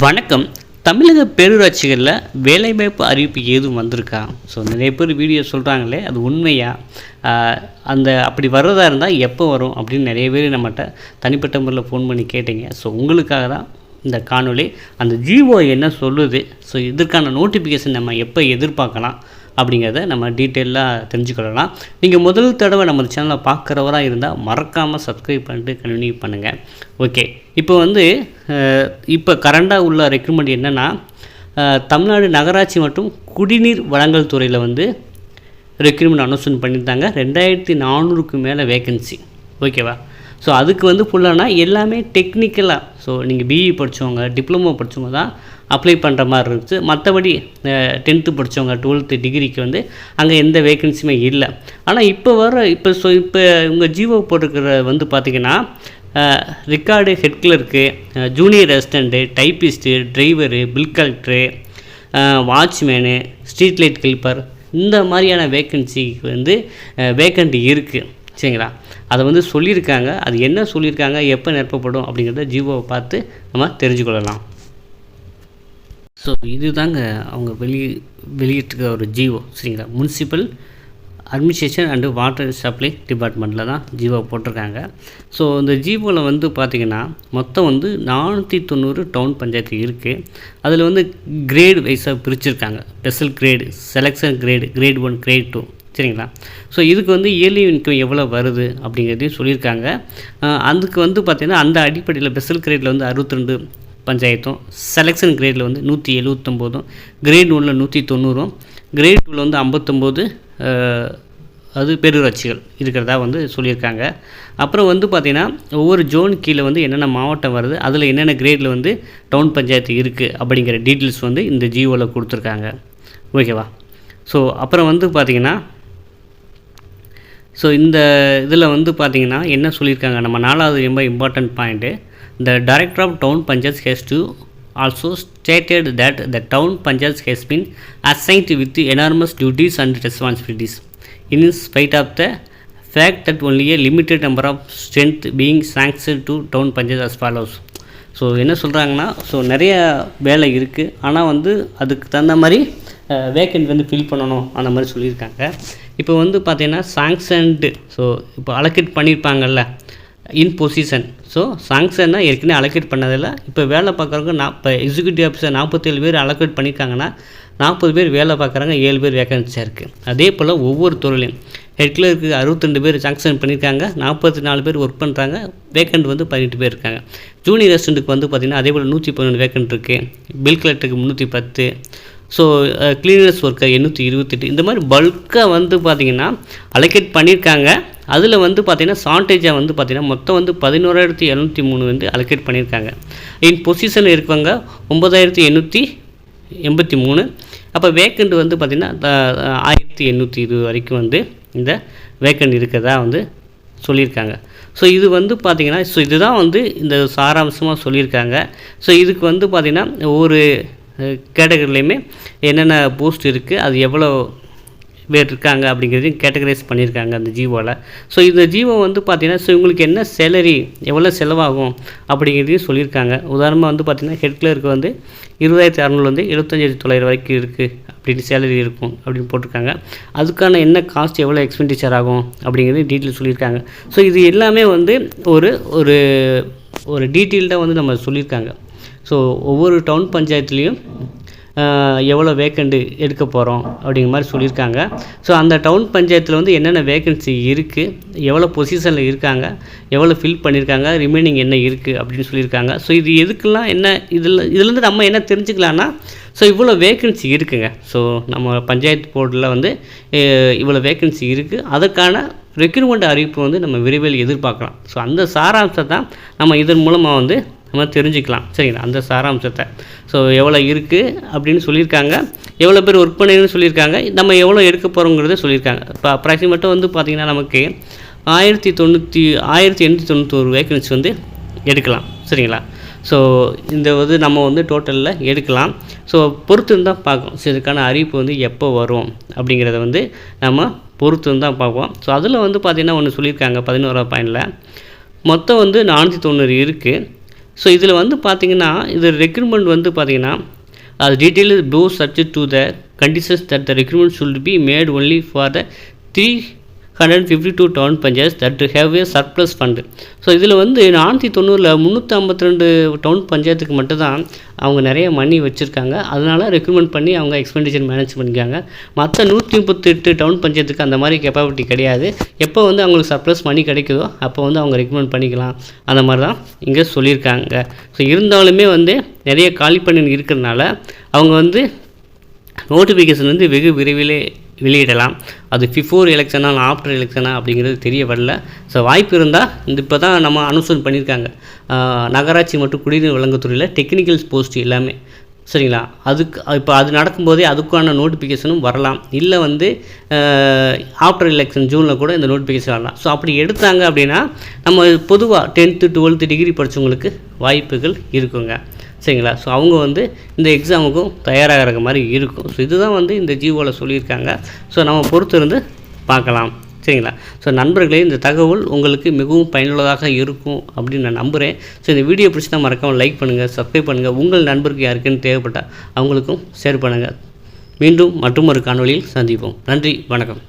வணக்கம். தமிழக பேரூராட்சிகளில் வேலைவாய்ப்பு அறிவிப்பு ஏதும் வந்திருக்கா? ஸோ நிறைய பேர் வீடியோ சொல்கிறாங்களே, அது உண்மையா? அப்படி வர்றதா இருந்தால் எப்போ வரும் அப்படின்னு நிறைய பேர் நம்மகிட்ட தனிப்பட்ட முறையில் ஃபோன் பண்ணி கேட்டீங்க. ஸோ உங்களுக்காக தான் இந்த காணொளி. அந்த ஜிஓ என்ன சொல்லுது, ஸோ இதற்கான நோட்டிஃபிகேஷன் நம்ம எப்போ எதிர்பார்க்கலாம் அப்படிங்கிறத நம்ம டீட்டெயிலாக தெரிஞ்சுக்கொள்ளலாம். நீங்கள் முதல் தடவை நம்ம சேனலை பார்க்குறவராக இருந்தால் மறக்காமல் சப்ஸ்கிரைப் பண்ணிட்டு கண்டினியூ பண்ணுங்கள். ஓகே, இப்போ கரண்டாக உள்ள ரெக்ரூட்மெண்ட் என்னென்னா, தமிழ்நாடு நகராட்சி மற்றும் குடிநீர் வழங்கல் துறையில் ரெக்ரூட்மெண்ட் அனௌன்ஸ்மெண்ட் பண்ணியிருந்தாங்க. 2400க்கு மேலே வேக்கன்சி. ஓகேவா? ஸோ அதுக்கு ஃபுல்லானா எல்லாமே டெக்னிக்கலாக, ஸோ நீங்கள் பிஇ படித்தவங்க, டிப்ளமோ படித்தவங்க தான் அப்ளை பண்ணுற மாதிரி இருந்துச்சு. மற்றபடி 10th படித்தவங்க, 12th டிகிரிக்கு அங்கே எந்த வேக்கன்சியுமே இல்லை. ஆனால் இப்போ உங்கள் ஜிஓ போட்டிருக்கிற பார்த்திங்கன்னா, record head clerk, junior assistant, typist, driver, bill collector, watchman, street light clipper, இந்த மாதிரியான வேக்கன்சிக்கு வேக்கண்ட் இருக்குது. சரிங்களா? அதை சொல்லியிருக்காங்க. அது என்ன சொல்லியிருக்காங்க, எப்போ நிரப்பப்படும் அப்படிங்கிறத ஜிஓவை பார்த்து நம்ம தெரிஞ்சுக்கொள்ளலாம். ஸோ இது தாங்க அவங்க வெளியிட்டிருக்க ஒரு ஜிஓ. சரிங்களா? Municipal administration and water supply டிபார்ட்மெண்ட்டில் தான் ஜிஓ போட்டிருக்காங்க. ஸோ இந்த ஜிஓவில் பார்த்திங்கன்னா மொத்தம் 490 டவுன் பஞ்சாயத்து இருக்குது. அதில் கிரேட் வைஸாக பிரிச்சுருக்காங்க. Special grade, selection grade, grade 1, grade 2. சரிங்களா? ஸோ இதுக்கு இயர்லி இன்கம் எவ்வளோ வருது அப்படிங்கிறதையும் சொல்லியிருக்காங்க. அதுக்கு பார்த்திங்கன்னா அந்த அடிப்படையில் ஸ்பெஷல் கிரேடில் 62 பஞ்சாயத்தும், செலெக்ஷன் கிரேடில் 179, கிரேட் 1ல் 190, கிரேட் 2ல் 59 அது பேரூராட்சிகள் இருக்கிறதா சொல்லியிருக்காங்க. அப்புறம் பார்த்திங்கன்னா ஒவ்வொரு ஜோன் கீழே என்னென்ன மாவட்டம் வருது, அதில் என்னென்ன கிரேடில் டவுன் பஞ்சாயத்து இருக்குது அப்படிங்கிற டீட்டெயில்ஸ் இந்த ஜிஓவில் கொடுத்துருக்காங்க. ஓகேவா? ஸோ அப்புறம் பார்த்திங்கன்னா, ஸோ இந்த இதில் பார்த்திங்கன்னா என்ன சொல்லியிருக்காங்க, நம்ம 4வது ரொம்ப important point, the director of town panchayat has to also stated that the town panchayat has been assigned with enormous duties and responsibilities in spite of the fact that only a limited number of strength being sanctioned to town panchayat as follows. So என்ன சொல்கிறாங்கன்னா, so நிறைய வேலை இருக்குது, ஆனால் அதுக்கு தகுந்த மாதிரி vacant fill பண்ணணும் அந்த மாதிரி சொல்லியிருக்காங்க. இப்போ பார்த்திங்கன்னா சாங்ஷன்டு, ஸோ இப்போ அலோகேட் பண்ணியிருப்பாங்கல்ல இன் பொசிஷன். ஸோ சாங்ஷன்னா ஏற்கனவே அலோகேட் பண்ணதில்லை. இப்போ வேலை பார்க்குறவங்க இப்போ எக்ஸிக்யூட்டிவ் ஆஃபீஸர் 47 பேர் அலோகேட் பண்ணியிருக்காங்கன்னா 40 பேர் வேலை பார்க்குறாங்க, 7 பேர் வேக்கன்சியாக இருக்குது. அதே போல் ஒவ்வொரு துறையிலையும் ஹெட் கிளர்க்கு 62 பேர் சாங்ஷன் பண்ணியிருக்காங்க, 44 பேர் ஒர்க் பண்ணுறாங்க, வேக்கண்ட் 18 பேர் இருக்காங்க. ஜூனியர் அசிஸ்டண்ட்டுக்கு பார்த்திங்கன்னா அதே போல் 112 வேக்கண்ட் இருக்குது, பில் கலெக்டருக்கு 310, ஸோ கிளீனர்ஸ் ஒர்க்கர் 828. இந்த மாதிரி பல்காக பார்த்திங்கன்னா அலோகேட் பண்ணியிருக்காங்க. அதில் பார்த்திங்கன்னா சாண்டேஜாக பார்த்திங்கன்னா மொத்தம் 11,703 அலோகேட் பண்ணியிருக்காங்க. இன் பொசிஷனில் இருக்கவங்க 9,883. அப்போ வேக்கண்ட் பார்த்திங்கன்னா 1,820 வரைக்கும் இந்த வேக்கண்ட் இருக்கிறதா சொல்லியிருக்காங்க. ஸோ இது பார்த்திங்கன்னா, ஸோ இதுதான் இந்த சாராம்சமாக சொல்லியிருக்காங்க. ஸோ இதுக்கு பார்த்திங்கன்னா ஒவ்வொரு கேட்டகரிலையுமே என்னென்ன போஸ்ட் இருக்குது, அது எவ்வளோ பேர் இருக்காங்க அப்படிங்கிறதையும் கேட்டகரைஸ் பண்ணியிருக்காங்க அந்த ஜிஓவில். ஸோ இந்த ஜிஓ பார்த்திங்கன்னா, ஸோ இவங்களுக்கு என்ன சேலரி, எவ்வளோ செலவாகும் அப்படிங்கிறதையும் சொல்லியிருக்காங்க. உதாரணமாக பார்த்திங்கன்னா ஹெட் கிளருக்கு 20,600 75,900 வரைக்கும் இருக்குது அப்படின்னு சேலரி இருக்கும் அப்படின்னு போட்டிருக்காங்க. அதுக்கான என்ன காஸ்ட், எவ்வளோ எக்ஸ்பெண்டிச்சர் ஆகும் அப்படிங்கிறது டீட்டெயில் சொல்லியிருக்காங்க. ஸோ இது எல்லாமே ஒரு ஒரு டீட்டெயில்டாக நம்ம சொல்லியிருக்காங்க. ஸோ ஒவ்வொரு டவுன் பஞ்சாயத்துலேயும் எவ்வளோ வேக்கண்ட் எடுக்க போகிறோம் அப்படிங்கிற மாதிரி சொல்லியிருக்காங்க. ஸோ அந்த டவுன் பஞ்சாயத்தில் என்னென்ன வேக்கன்சி இருக்குது, எவ்வளோ பொசிஷனில் இருக்காங்க, எவ்வளோ ஃபில் பண்ணியிருக்காங்க, ரிமைனிங் என்ன இருக்குது அப்படின்னு சொல்லியிருக்காங்க. ஸோ இது எதுக்கெல்லாம் என்ன இதுலேருந்து நம்ம என்ன தெரிஞ்சுக்கலான்னா, ஸோ இவ்வளோ வேக்கன்சி இருக்குங்க. ஸோ நம்ம பஞ்சாயத்து போர்டில் இவ்வளோ வேக்கன்சி இருக்குது, அதற்கான ரெக்ரூட்மெண்ட் அறிவிப்பு நம்ம விரைவில் எதிர்பார்க்கலாம். ஸோ அந்த சாராம்சத்தை நம்ம இதன் மூலமாக நம்ம தெரிஞ்சுக்கலாம். சரிங்களா? அந்த சாராம்சத்தை, ஸோ எவ்வளோ இருக்குது அப்படின்னு சொல்லியிருக்காங்க, எவ்வளோ பேர் ஒர்க் பண்ணிங்கன்னு சொல்லியிருக்காங்க, நம்ம எவ்வளோ எடுக்க போகிறோங்கிறத சொல்லியிருக்காங்க. இப்போ அப்ராக்சிமேட்டாக பார்த்திங்கன்னா நமக்கு 1,891 வேக்கன்சி எடுக்கலாம். சரிங்களா? ஸோ இந்த நம்ம டோட்டலில் எடுக்கலாம். ஸோ பொறுத்து தான் பார்க்கும். ஸோ இதுக்கான அறிவிப்பு எப்போ வரும் அப்படிங்கிறத நம்ம பொறுத்து தான் பார்ப்போம். ஸோ அதில் பார்த்திங்கன்னா ஒன்று சொல்லியிருக்காங்க 11வது பாயிண்டில் மொத்தம் 490 இருக்குது. ஸோ இதில் வந்து பார்த்திங்கன்னா இது ரெக்ரூட்மெண்ட் வந்து பார்த்திங்கன்னா அது detail to subject to the conditions that the recruitment should be made only for the 352 town panchayat that have a surplus fund. So இதில் வந்து 490 352 டவுன் பஞ்சாயத்துக்கு மட்டும்தான் அவங்க நிறைய மணி வச்சுருக்காங்க. அதனால் ரெக்ரூட்மெண்ட் பண்ணி அவங்க எக்ஸ்பெண்டிச்சர் மேனேஜ் பண்ணிக்காங்க. மற்ற 138 டவுன் பஞ்சாயத்துக்கு அந்த மாதிரி கெப்பாபிலிட்டி கிடையாது. எப்போ வந்து அவங்களுக்கு சர்ப்ளஸ் மணி கிடைக்குதோ அப்போ வந்து அவங்க ரெக்ரூட்மெண்ட் பண்ணிக்கலாம். அந்த மாதிரி தான் இங்கே சொல்லியிருக்காங்க. ஸோ இருந்தாலுமே வந்து நிறைய காலி பண்ணி இருக்கிறதுனால அவங்க வந்து நோட்டிஃபிகேஷன் வந்து வெகு விரைவிலே வெளியிடலாம். அது பிஃபோர் எலெக்ஷனா ஆஃப்டர் எலெக்ஷனா அப்படிங்கிறது தெரிய வரல. ஸோ வாய்ப்பு இருந்தால் இப்போ தான் நம்ம அனௌன்ஸ்மெண்ட் பண்ணியிருக்காங்க. நகராட்சி மற்றும் குடிநீர் வழங்குத்துறையில் டெக்னிக்கல் போஸ்ட் எல்லாமே சரிங்களா. அதுக்கு இப்போ அது நடக்கும்போதே அதுக்கான நோட்டிஃபிகேஷனும் வரலாம். இல்லை வந்து ஆஃப்டர் எலெக்ஷன் ஜூனில் கூட இந்த நோட்டிஃபிகேஷன் வரலாம். ஸோ அப்படி எடுத்தாங்க அப்படின்னா நம்ம பொதுவாக 10th 12th டிகிரி படித்தவங்களுக்கு வாய்ப்புகள் இருக்குங்க சரிங்களா. ஸோ அவங்க வந்து இந்த எக்ஸாமுக்கும் தயாராகிற மாதிரி இருக்கும். ஸோ இதுதான் வந்து இந்த ஜிஓவில் சொல்லியிருக்காங்க. ஸோ நம்ம பொறுத்து இருந்து பார்க்கலாம் சரிங்களா. ஸோ நண்பர்களே, இந்த தகவல் உங்களுக்கு மிகவும் பயனுள்ளதாக இருக்கும் அப்படின்னு நான் நம்புகிறேன். ஸோ இந்த வீடியோ பிடிச்சா மறக்காமல் லைக் பண்ணுங்கள், சப்ஸ்கிரைப் பண்ணுங்கள், உங்கள் நண்பருக்கு யாருக்குன்னு தேவைப்பட்டால் அவங்களுக்கும் ஷேர் பண்ணுங்கள். மீண்டும் மற்றொரு காணொளியில் சந்திப்போம். நன்றி, வணக்கம்.